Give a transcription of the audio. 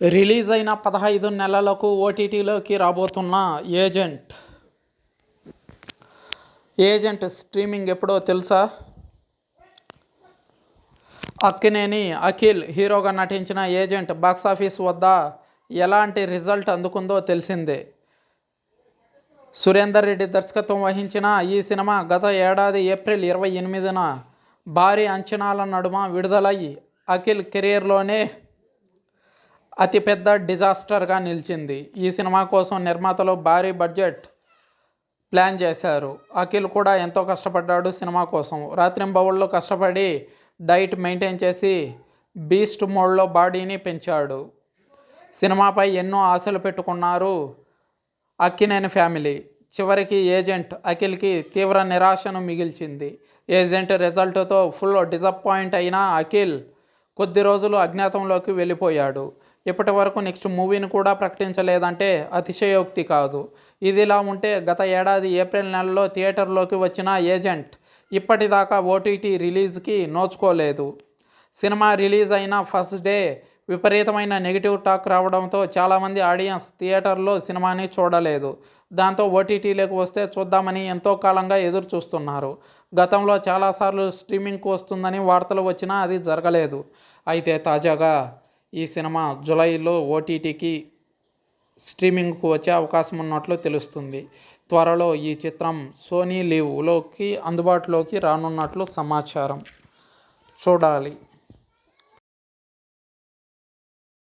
Release అయిన 15 నెలలకు ఓటీటీలోకి రాబోతున్న ఏజెంట్. స్ట్రీమింగ్ ఎప్పుడో తెలుసా? అక్కినేని అఖిల్ హీరోగా నటించిన ఏజెంట్ బాక్సాఫీస్ వద్ద ఎలాంటి రిజల్ట్ అందుకుందో తెలిసిందే. సురేందర్ రెడ్డి దర్శకత్వం వహించిన ఈ సినిమా గత ఏడాది ఏప్రిల్ 28న భారీ అంచనాల నడుమ విడుదలై అఖిల్ కెరీర్లోనే అతిపెద్ద డిజాస్టర్గా నిలిచింది. ఈ సినిమా కోసం నిర్మాతలు భారీ బడ్జెట్ ప్లాన్ చేశారు. అఖిల్ కూడా ఎంతో కష్టపడ్డాడు సినిమా కోసం. రాత్రింబవళ్ళు కష్టపడి డైట్ మెయింటైన్ చేసి బీస్ట్ మోడ్లో బాడీని పెంచాడు. సినిమాపై ఎన్నో ఆశలు పెట్టుకున్నారు అక్కినేని ఫ్యామిలీ. చివరికి ఏజెంట్ అఖిల్కి తీవ్ర నిరాశను మిగిల్చింది. ఏజెంట్ రిజల్ట్తో ఫుల్ డిసప్పాయింట్ అయిన అఖిల్ కొద్ది రోజులు అజ్ఞాతంలోకి వెళ్ళిపోయాడు. ఇప్పటి వరకు నెక్స్ట్ మూవీని కూడా ప్రకటించలేదంటే అతిశయోక్తి కాదు. ఇదిలా ఉంటే గత ఏడాది ఏప్రిల్ నెలలో థియేటర్లోకి వచ్చిన ఏజెంట్ ఇప్పటిదాకా ఓటీటీ రిలీజ్కి నోచుకోలేదు. సినిమా రిలీజ్ అయిన ఫస్ట్ డే విపరీతమైన నెగిటివ్ టాక్ రావడంతో చాలామంది ఆడియన్స్ థియేటర్లో సినిమాని చూడలేదు. దాంతో ఓటీటీలోకి వస్తే చూద్దామని ఎంతో కాలంగా ఎదురు చూస్తున్నారు. గతంలో చాలాసార్లు స్ట్రీమింగ్కు వస్తుందని వార్తలు వచ్చినా అది జరగలేదు. అయితే తాజాగా ఈ సినిమా జూలైలో ఓటీటీకి స్ట్రీమింగ్కు వచ్చే అవకాశం ఉన్నట్లు తెలుస్తుంది. త్వరలో ఈ చిత్రం సోనీ లివ్లోకి అందుబాటులోకి రానున్నట్లు సమాచారం. చూడాలి.